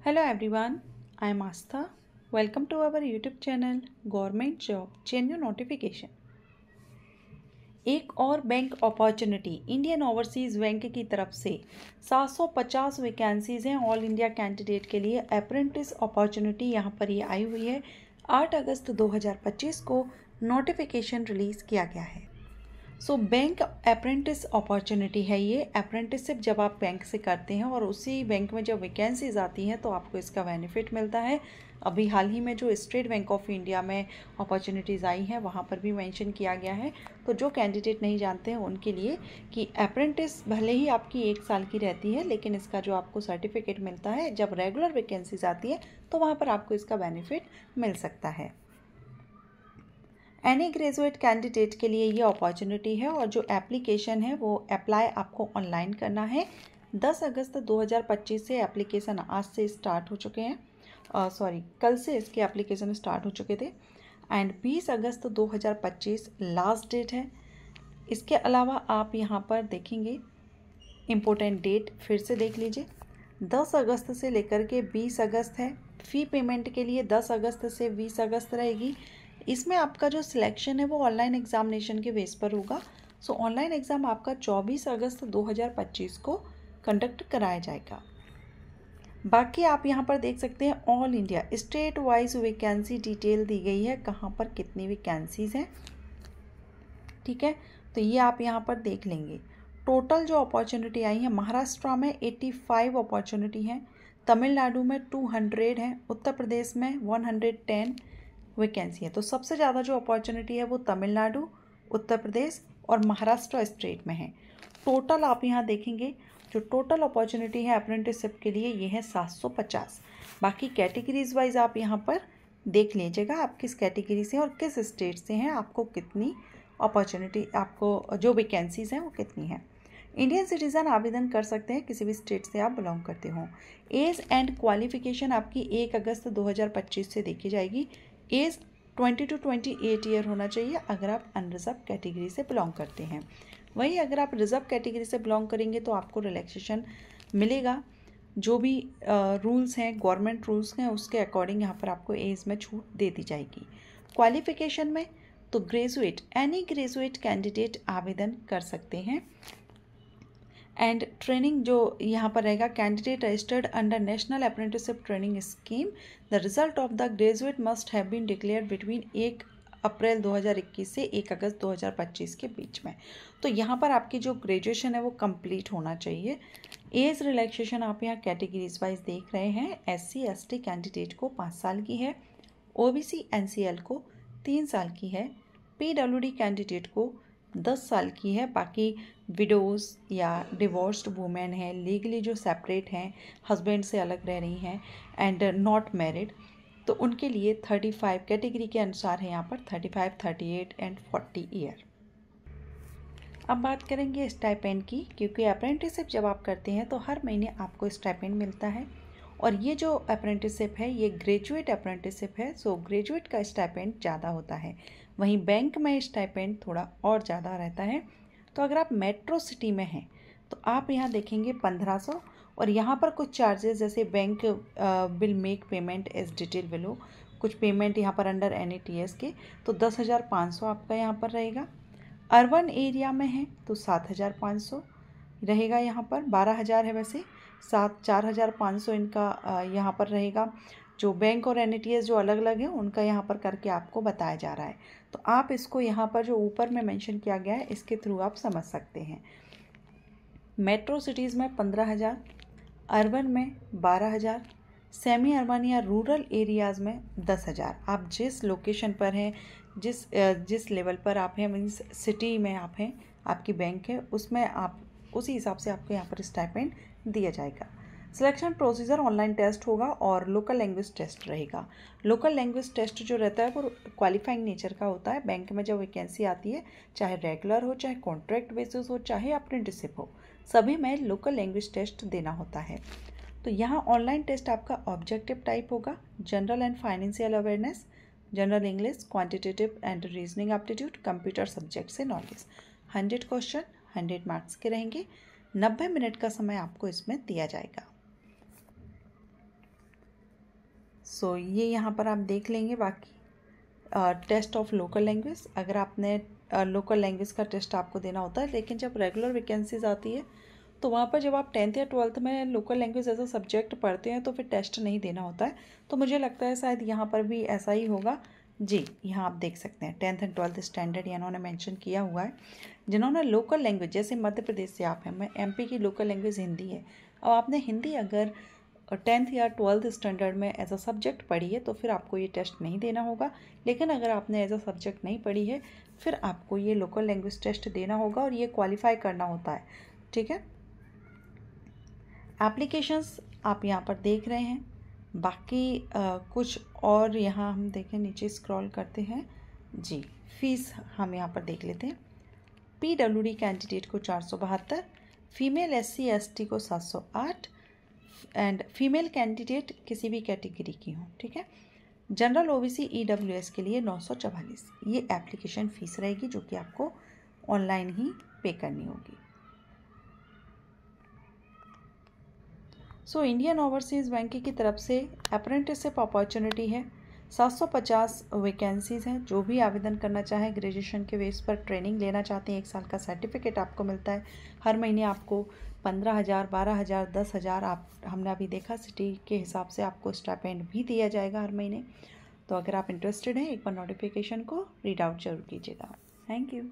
Hello everyone, I am Astha. Welcome to our YouTube channel Government Job Genuine Notification। एक और bank opportunity Indian overseas bank की तरफ से 750 vacancies हैं all India candidate के लिए। अप्रेंटिस अपॉर्चुनिटी यहाँ पर ये आई हुई है। 8 अगस्त 2025 को नोटिफिकेशन रिलीज़ किया गया है। बैंक अप्रेंटिस अपॉर्चुनिटी है ये। अप्रेंटिसशिप जब आप बैंक से करते हैं और उसी बैंक में जब वैकेंसीज आती हैं तो आपको इसका बेनिफिट मिलता है। अभी हाल ही में जो स्टेट बैंक ऑफ इंडिया में अपॉर्चुनिटीज़ आई हैं वहाँ पर भी मेंशन किया गया है। तो जो कैंडिडेट नहीं जानते हैं उनके लिए कि अप्रेंटिस भले ही आपकी 1 साल की रहती है, लेकिन इसका जो आपको सर्टिफिकेट मिलता है जब रेगुलर वैकेंसीज आती है तो वहाँ पर आपको इसका बेनिफिट मिल सकता है। एनी ग्रेजुएट कैंडिडेट के लिए ये अपॉर्चुनिटी है और जो एप्लीकेशन है वो अप्लाई आपको ऑनलाइन करना है। 10 अगस्त 2025 से एप्लीकेशन आज से स्टार्ट हो चुके हैं, कल से इसके एप्लीकेशन स्टार्ट हो चुके थे एंड 20 अगस्त 2025 लास्ट डेट है। इसके अलावा आप यहाँ पर देखेंगे इम्पोर्टेंट डेट फिर से देख लीजिए, 10 अगस्त से लेकर के 20 अगस्त है। फ़ी पेमेंट के लिए 10 अगस्त से 20 अगस्त रहेगी। इसमें आपका जो सिलेक्शन है वो ऑनलाइन एग्जामिनेशन के बेस पर होगा। ऑनलाइन एग्ज़ाम आपका 24 अगस्त 2025 को कंडक्ट कराया जाएगा। बाकी आप यहाँ पर देख सकते हैं all India state wise vacancy detail दी गई है, कहाँ पर कितनी वैकेंसीज़ हैं। ठीक है, तो ये आप यहाँ पर देख लेंगे। टोटल जो अपॉर्चुनिटी आई है, महाराष्ट्र में 85 अपॉर्चुनिटी हैं, तमिलनाडु में 200 है, उत्तर प्रदेश में 110 वैकेंसी है। तो सबसे ज़्यादा जो अपॉर्चुनिटी है वो तमिलनाडु, उत्तर प्रदेश और महाराष्ट्र स्टेट में है। टोटल आप यहाँ देखेंगे जो टोटल अपॉर्चुनिटी है अप्रेंटिसशिप के लिए ये है 750। बाकी कैटेगरीज वाइज आप यहाँ पर देख लीजिएगा आप किस कैटेगरी से और किस स्टेट से हैं, आपको कितनी अपॉर्चुनिटी, आपको जो वैकेंसीज़ हैं वो कितनी हैं। इंडियन सिटीज़न आवेदन कर सकते हैं किसी भी स्टेट से आप बिलोंग करते हो। एज एंड क्वालिफिकेशन आपकी 1 अगस्त 2025 से देखी जाएगी। एज 20 to 28 ईयर होना चाहिए अगर आप अनरिजर्व कैटेगरी से बिलोंग करते हैं। वहीं अगर आप रिजर्व कैटेगरी से बिलोंग करेंगे तो आपको रिलैक्सेशन मिलेगा। जो भी रूल्स हैं, गवर्नमेंट रूल्स हैं, उसके अकॉर्डिंग यहाँ पर आपको एज में छूट दे दी जाएगी। क्वालिफिकेशन में तो ग्रेजुएट, एनी ग्रेजुएट कैंडिडेट आवेदन कर सकते हैं। एंड ट्रेनिंग जो यहाँ पर रहेगा, candidate registered under national apprenticeship training scheme, the result of the graduate must have been declared between 1 April 2021 से 1 अगस्त 2025 के बीच में। तो यहाँ पर आपकी जो ग्रेजुएशन है वो कंप्लीट होना चाहिए। एज रिलैक्सेशन आप यहाँ कैटेगरीज वाइज देख रहे हैं। SC ST कैंडिडेट को 5 साल की है, OBC NCL को 3 साल की है, PWD कैंडिडेट को 10 साल की है। बाकी विडोज़ या डिवोर्स्ड वुमेन हैं, लीगली जो सेपरेट हैं, हस्बैंड से अलग रह रही हैं एंड नॉट मैरिड, तो उनके लिए 35 कैटेगरी के अनुसार है यहाँ पर 35, 38 एंड 40 ईयर। अब बात करेंगे स्टाइपेंड की, क्योंकि अप्रेंटिसशिप जब आप करते हैं तो हर महीने आपको स्टाइपेंड मिलता है और ये जो अप्रेंटिसशिप है ये ग्रेजुएट अप्रेंटिसशिप है। ग्रेजुएट का स्टाइपेंड ज़्यादा होता है, वहीं बैंक में स्टाइपेंड थोड़ा और ज़्यादा रहता है। तो अगर आप मेट्रो सिटी में हैं तो आप यहाँ देखेंगे 1500 और यहाँ पर कुछ चार्जेस जैसे bank will make payment as detail below, कुछ पेमेंट यहाँ पर अंडर NATS के तो 10,500 आपका यहाँ पर रहेगा। अर्बन एरिया में है तो 7,500 रहेगा, यहाँ पर 12,000 है वैसे, 4,500 इनका यहाँ पर रहेगा। जो बैंक और NATS जो अलग अलग है उनका यहाँ पर करके आपको बताया जा रहा है। तो आप इसको यहाँ पर जो ऊपर में मेंशन किया गया है इसके थ्रू आप समझ सकते हैं। मेट्रो सिटीज़ में 15,000, अर्बन में 12,000, सेमी अर्बन या रूरल एरियाज़ में 10,000। आप जिस लोकेशन पर हैं, जिस लेवल पर आप हैं, मीन्स सिटी में आप हैं, आपकी बैंक है, उसमें आप उसी हिसाब से आपको यहाँ पर स्टाइपेंड दिया जाएगा। सिलेक्शन प्रोसीजर ऑनलाइन टेस्ट होगा और लोकल लैंग्वेज टेस्ट रहेगा। लोकल लैंग्वेज टेस्ट जो रहता है वो क्वालिफाइंग नेचर का होता है। बैंक में जब वैकेंसी आती है, चाहे रेगुलर हो, चाहे कॉन्ट्रैक्ट बेसिस हो, चाहे अप्रेंटिसशिप हो, सभी में लोकल लैंग्वेज टेस्ट देना होता है। तो यहाँ ऑनलाइन टेस्ट आपका ऑब्जेक्टिव टाइप होगा, general and financial awareness, general English, quantitative and reasoning aptitude, computer subject से नॉलेज। 100 क्वेश्चन 100 मार्क्स के रहेंगे। 90 मिनट का समय आपको इसमें दिया जाएगा। सो ये यहाँ पर आप देख लेंगे। बाकी टेस्ट ऑफ लोकल लैंग्वेज, अगर आपने लोकल लैंग्वेज का टेस्ट आपको देना होता है, लेकिन जब रेगुलर वैकेंसीज आती है तो वहाँ पर जब आप 10th या 12th में local language as a subject पढ़ते हैं तो फिर टेस्ट नहीं देना होता है। तो मुझे लगता है शायद यहाँ पर भी ऐसा ही होगा। जी, यहाँ आप देख सकते हैं 10th एंड 12th स्टैंडर्ड इन्होंने मेंशन किया हुआ है। जिन्होंने लोकल लैंग्वेज, जैसे मध्य प्रदेश से आप हैं, मैं एमपी की लोकल लैंग्वेज हिंदी है, अब आपने हिंदी अगर 10th या 12th स्टैंडर्ड में एज अ सब्जेक्ट पढ़ी है तो फिर आपको ये टेस्ट नहीं देना होगा। लेकिन अगर आपने एज अ सब्जेक्ट नहीं पढ़ी है फिर आपको ये लोकल लैंग्वेज टेस्ट देना होगा और ये क्वालिफाई करना होता है। ठीक है, एप्लीकेशंस आप यहाँ पर देख रहे हैं। बाकी कुछ और यहाँ हम देखें, नीचे स्क्रॉल करते हैं। जी, फीस हम यहाँ पर देख लेते हैं। PWD कैंडिडेट को 472, फीमेल SC ST को 708 एंड फीमेल कैंडिडेट किसी भी कैटेगरी की हो। ठीक है, जनरल OBC EWS के लिए 944 ये एप्लीकेशन फ़ीस रहेगी, जो कि आपको ऑनलाइन ही पे करनी होगी। सो इंडियन ओवरसीज़ बैंक की तरफ से अप्रेंटिसशिप अपॉर्चुनिटी है। 750 वैकेंसीज़ हैं। जो भी आवेदन करना चाहें, ग्रेजुएशन के बेस पर ट्रेनिंग लेना चाहते हैं, 1 साल का सर्टिफिकेट आपको मिलता है। हर महीने आपको 15,000, 12,000, 10,000 आप हमने अभी देखा सिटी के हिसाब से आपको स्टाइपेंड भी दिया जाएगा हर महीने। तो अगर आप इंटरेस्टेड हैं, एक बार नोटिफिकेशन को रीड आउट जरूर कीजिएगा। Thank you.